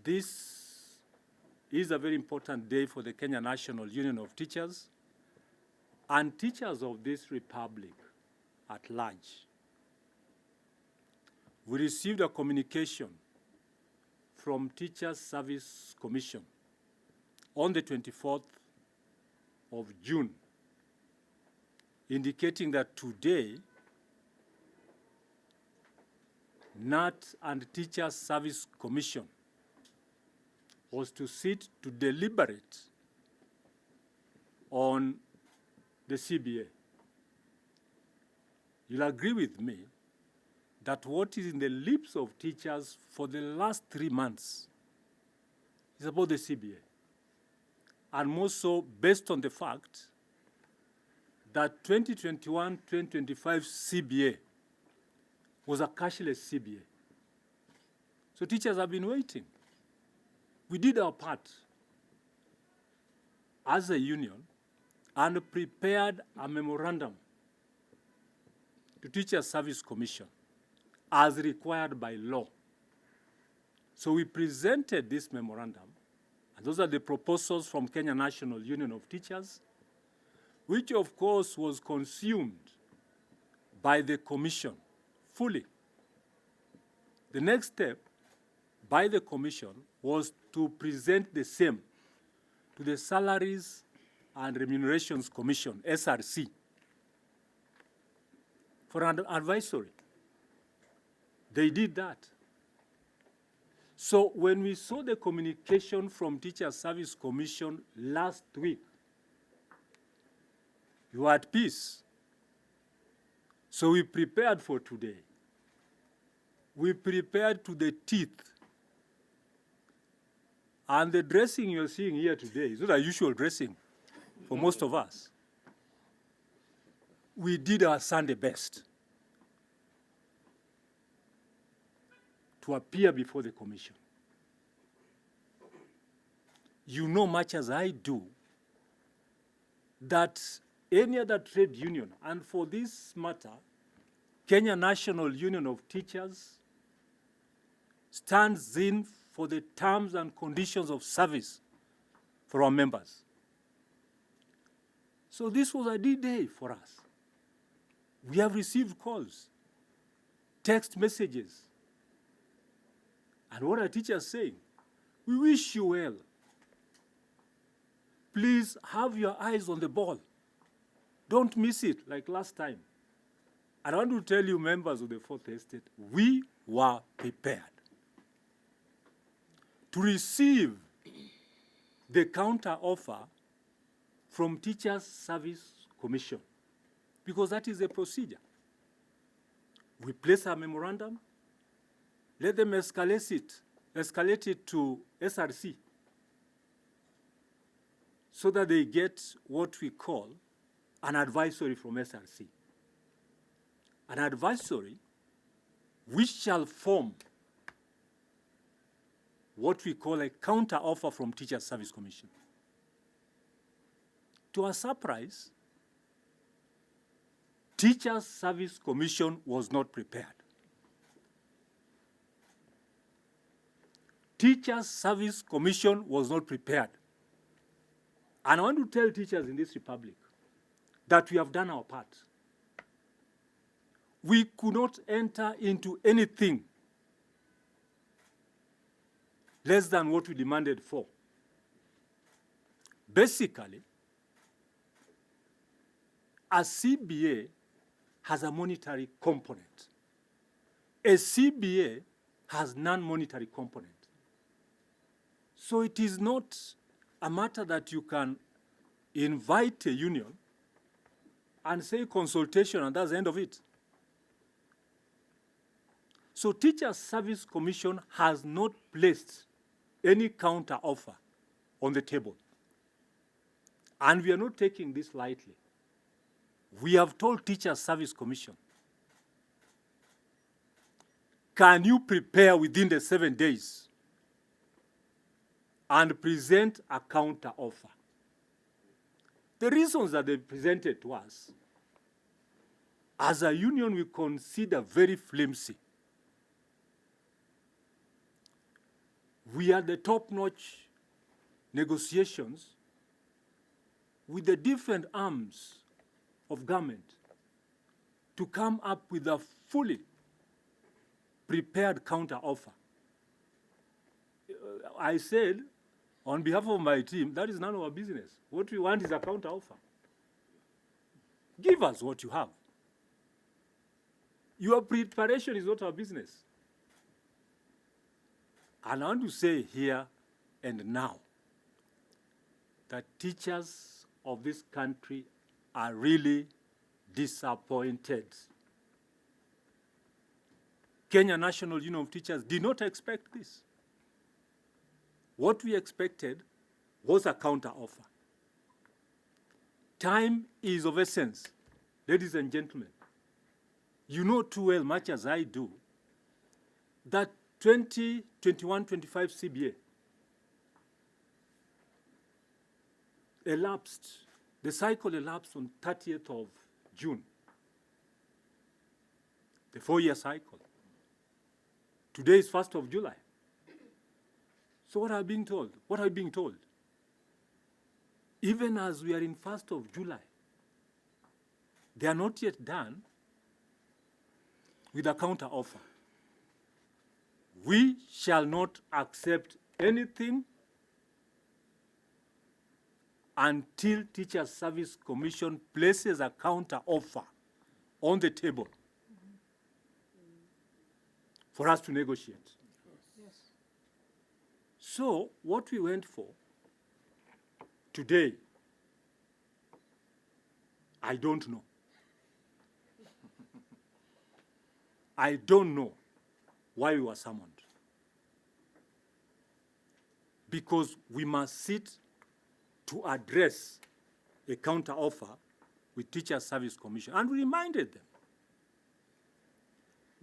This is a very important day for the Kenya National Union of Teachers and teachers of this republic at large. We received a communication from Teachers Service Commission on the 24th of June, indicating that today, NAT and Teachers Service Commission was to sit to deliberate on the CBA. You'll agree with me that what is in the lips of teachers for the last 3 months is about the CBA. And more so based on the fact that 2021-2025 CBA was a cashless CBA. So teachers have been waiting. We did our part as a union and prepared a memorandum to Teachers Service Commission as required by law. So we presented this memorandum, and those are the proposals from Kenya National Union of Teachers, which of course was consumed by the commission fully. The next step by the commission was to present the same to the Salaries and Remunerations Commission, SRC, for an advisory. They did that. So when we saw the communication from Teacher Service Commission last week, you were at peace. So we prepared for today. We prepared to the teeth. And the dressing you're seeing here today is not a usual dressing for most of us. We did our Sunday best to appear before the commission. You know much as I do that any other trade union, and for this matter, Kenya National Union of Teachers stands in for the terms and conditions of service for our members. So this was a D-Day for us. We have received calls, text messages, and what are teachers saying? We wish you well. Please have your eyes on the ball. Don't miss it like last time. And I want to tell you, members of the Fourth Estate, we were prepared to receive the counter offer from Teachers Service Commission, because that is a procedure. We place a memorandum, let them escalate it to SRC, so that they get what we call an advisory from SRC. An advisory which shall form what we call a counter offer from Teachers Service Commission. To our surprise, Teachers Service Commission was not prepared. Teachers Service Commission was not prepared. And I want to tell teachers in this republic that we have done our part. We could not enter into anything less than what we demanded for. Basically, a CBA has a monetary component. A CBA has non-monetary component. So it is not a matter that you can invite a union and say consultation and that's the end of it. So Teachers Service Commission has not placed any counter offer on the table. And we are not taking this lightly. We have told Teachers Service Commission, can you prepare within the 7 days and present a counter offer? The reasons that they presented to us, as a union, we consider very flimsy. we had the top-notch negotiations with the different arms of government to come up with a fully prepared counter-offer. I said, on behalf of my team, that is none of our business. What we want is a counter-offer. Give us what you have. Your preparation is not our business. And I want to say here and now that teachers of this country are really disappointed. Kenya National Union of Teachers did not expect this. What we expected was a counter-offer. Time is of essence, ladies and gentlemen. You know too well, much as I do, that 2021-25 CBA elapsed, the cycle elapsed on 30th of June, the 4-year cycle. Today is 1st of July. So what are we being told? What are we being told? Even as we are in 1st of July, they are not yet done with a counter-offer. We shall not accept anything until Teachers Service Commission places a counter-offer on the table for us to negotiate. Yes. So what we went for today, I don't know. I don't know why we were summoned. Because we must sit to address a counter-offer with Teachers Service Commission. And we reminded them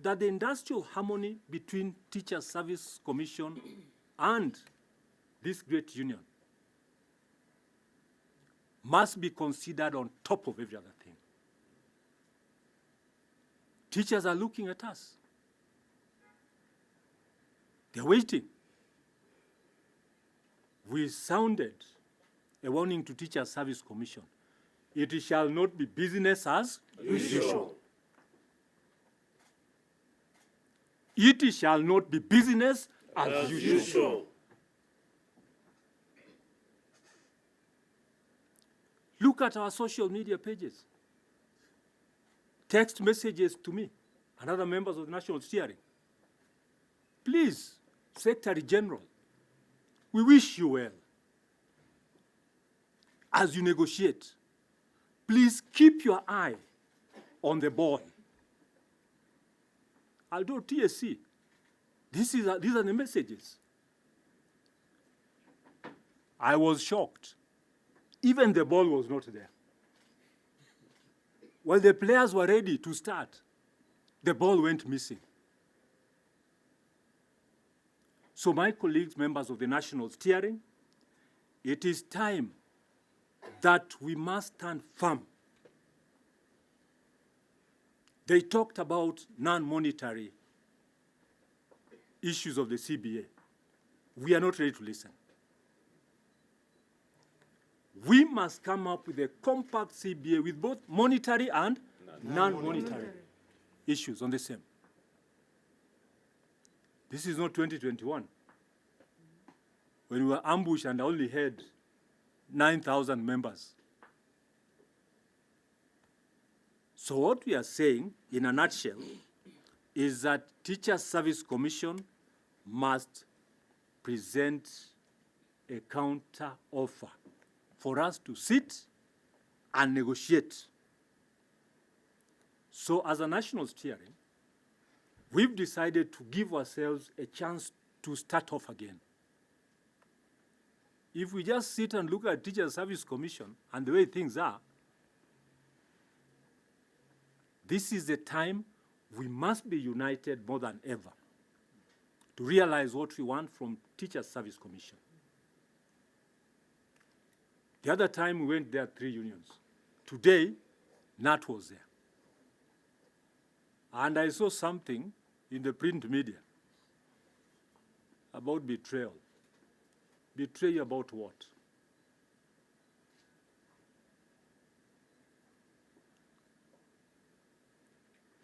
that the industrial harmony between Teachers Service Commission and this great union must be considered on top of every other thing. Teachers are looking at us. They're waiting. We sounded a warning to Teachers Service Commission. It shall not be business as usual. It shall not be business as usual. Look at our social media pages. Text messages to me and other members of the National Steering. Please, Secretary General, we wish you well. As you negotiate, please keep your eye on the ball. Although TSC, these are the messages. I was shocked. Even the ball was not there. While the players were ready to start, the ball went missing. So my colleagues, members of the National Steering, it is time that we must stand firm. They talked about non-monetary issues of the CBA. We are not ready to listen. We must come up with a compact CBA with both monetary and non-monetary issues on the same. This is not 2021, when we were ambushed and only had 9,000 members. So what we are saying, in a nutshell, is that Teachers Service Commission must present a counter-offer for us to sit and negotiate. So as a national steering, we've decided to give ourselves a chance to start off again. If we just sit and look at Teachers Service Commission and the way things are, this is the time we must be united more than ever to realize what we want from Teachers Service Commission. The other time we went there, 3 unions. Today, NAT was there. And I saw something in the print media. about betrayal. Betray you about what?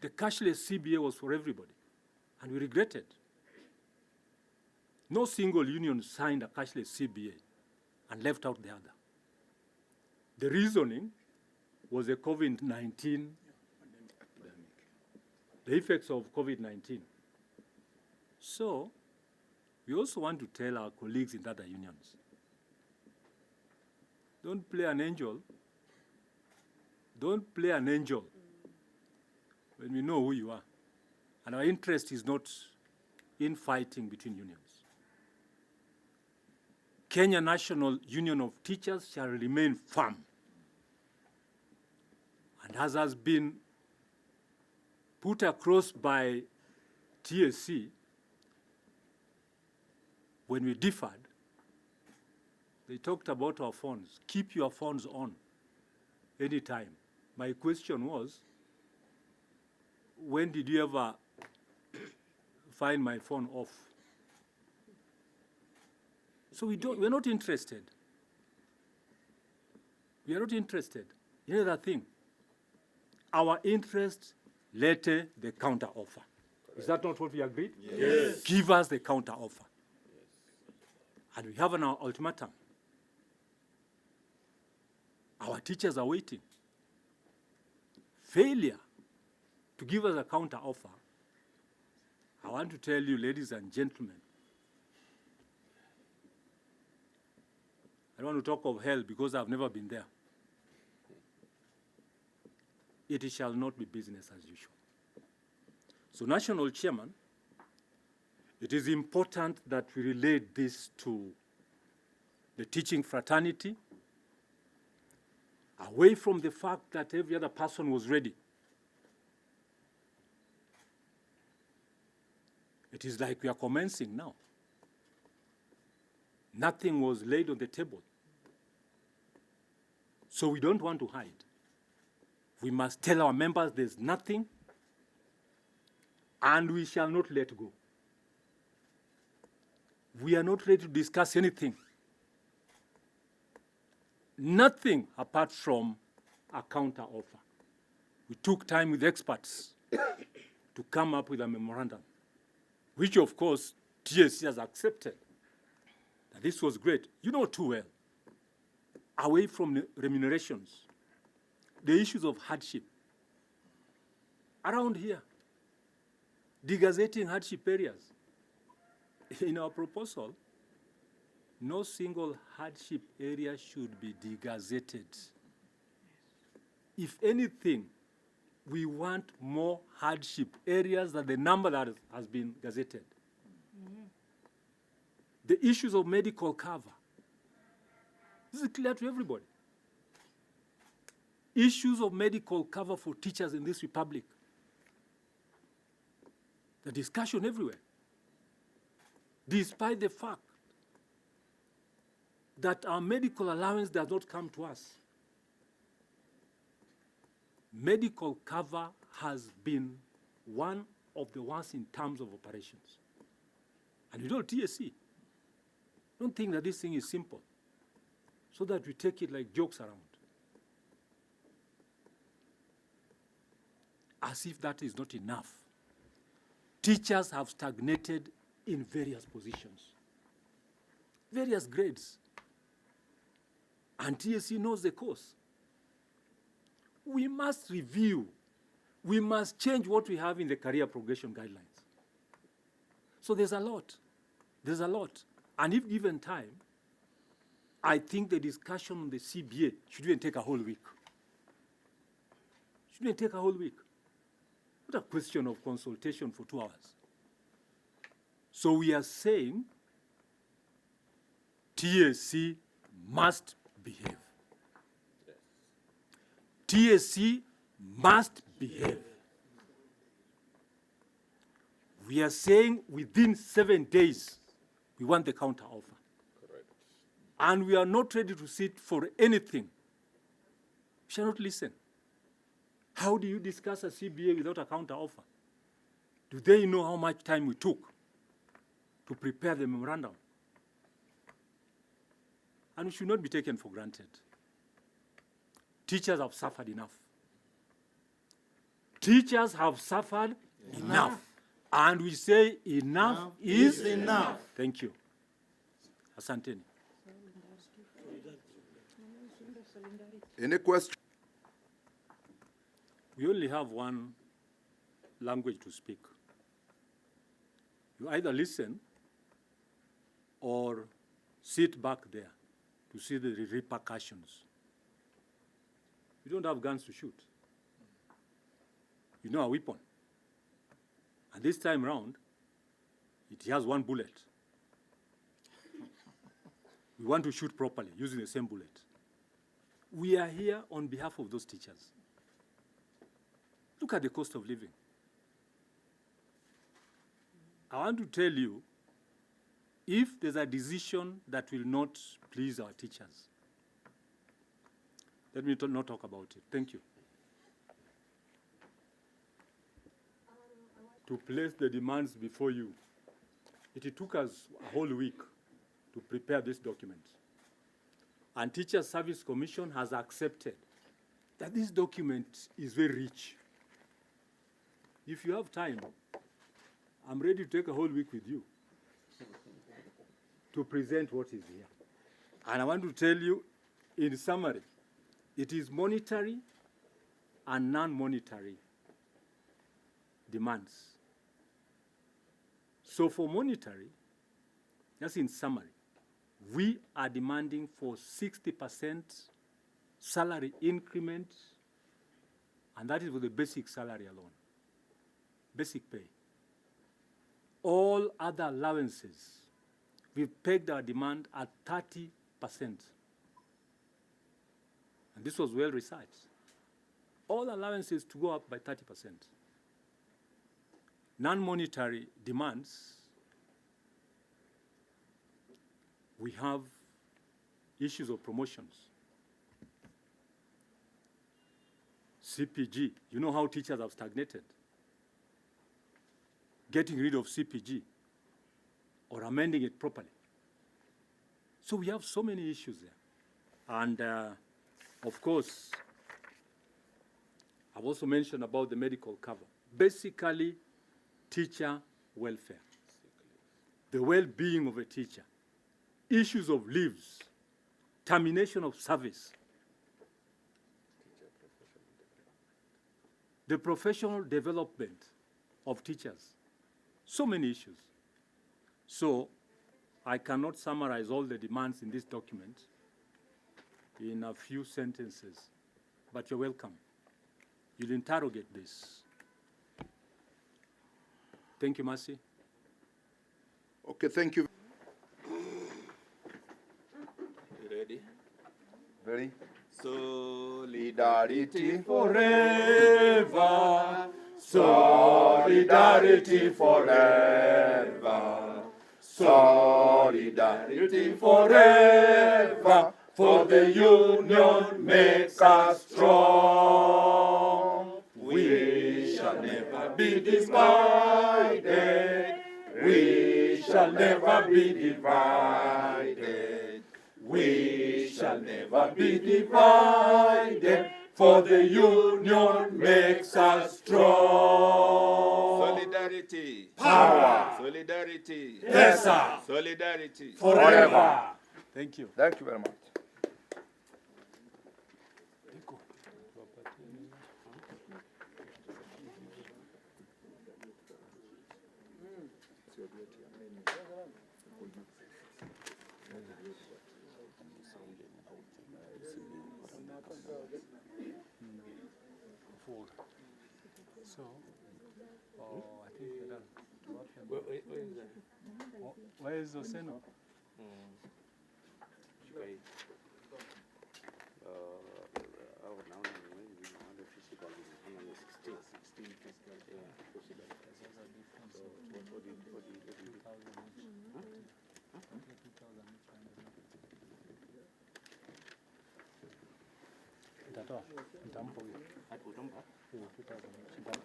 The cashless CBA was for everybody, and we regretted. No single union signed a cashless CBA and left out the other. The reasoning was the COVID-19, the effects of COVID-19. So, we also want to tell our colleagues in other unions, don't play an angel. Don't play an angel when we know who you are. And our interest is not in fighting between unions. Kenya National Union of Teachers shall remain firm. And as has been put across by TSC, when we differed, they talked about our phones. Keep your phones on anytime. My question was, when did you ever find my phone off? So we're not interested. We are not interested in another thing. Our interest, later the counter offer. Is that not what we agreed? Yes. Give us the counter offer. And we have an ultimatum. Our teachers are waiting. Failure to give us a counter offer, I want to tell you, ladies and gentlemen, I don't want to talk of hell because I've never been there. It shall not be business as usual. So, National Chairman, it is important that we relate this to the teaching fraternity, away from the fact that every other person was ready. It is like we are commencing now. Nothing was laid on the table. So we don't want to hide. We must tell our members there's nothing, and we shall not let go. We are not ready to discuss anything. Nothing apart from a counter offer. We took time with experts to come up with a memorandum, which of course TSC has accepted. That this was great. You know too well. Away from the remunerations, the issues of hardship. Around here, degazetting hardship areas. In our proposal, no single hardship area should be degazetted. If anything, we want more hardship areas than the number that has been gazetted. Mm-hmm. The issues of medical cover. This is clear to everybody. Issues of medical cover for teachers in this republic. The discussion everywhere. Despite the fact that our medical allowance does not come to us. Medical cover has been one of the worst in terms of operations. And you know, TSC, don't think that this thing is simple, so that we take it like jokes around. As if that is not enough. Teachers have stagnated in various positions, various grades. And TSC knows the course. We must review. We must change what we have in the career progression guidelines. So there's a lot. There's a lot. And if given time, I think the discussion on the CBA should even take a whole week. Should even take a whole week. Not a question of consultation for 2 hours. So we are saying TSC must behave. TSC must behave. We are saying within 7 days, we want the counter offer. Correct. And we are not ready to sit for anything. We shall not listen. How do you discuss a CBA without a counter offer? Do they know how much time we took to prepare the memorandum. And it should not be taken for granted. Teachers have suffered enough. Teachers have suffered enough. And we say enough is enough. Thank you. Asanteni. Any question? We only have one language to speak. You either listen or sit back there to see the repercussions. You don't have guns to shoot. You know a weapon. And this time round, it has one bullet. We want to shoot properly using the same bullet. We are here on behalf of those teachers. Look at the cost of living. I want to tell you, if there's a decision that will not please our teachers, let me not talk about it. Thank you. To place the demands before you, it took us a whole week to prepare this document. And Teacher Service Commission has accepted that this document is very rich. If you have time, I'm ready to take a whole week with you to present what is here. And I want to tell you, in summary, it is monetary and non-monetary demands. So for monetary, just in summary, we are demanding for 60% salary increment, and that is for the basic salary alone, basic pay. All other allowances, we've pegged our demand at 30%. And this was well researched. All allowances to go up by 30%. Non-monetary demands, we have issues of promotions. CPG, you know how teachers have stagnated. Getting rid of CPG or amending it properly. So we have so many issues there. And of course, I've also mentioned about the medical cover. Basically, teacher welfare, the well-being of a teacher, issues of leaves, termination of service, the professional development of teachers, so many issues. So I cannot summarize all the demands in this document in a few sentences, but you're welcome. You'll interrogate this. Thank you, Mercy. Okay, thank you. You ready? Ready? Solidarity forever. Solidarity forever. Solidarity forever. For the union makes us strong. We shall never be divided. We shall never be divided. We shall never be divided. For the union makes us strong. Solidarity. Power. Solidarity. Yes, sir. Solidarity. Forever. Thank you. Thank you very much. So, I think we're done. Where is that? Where is Oseno? Nitatoa, nitampa huyo. Utampa? Huyo 2000 nitampa.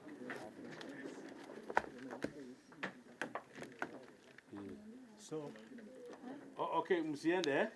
So Okay, msiende.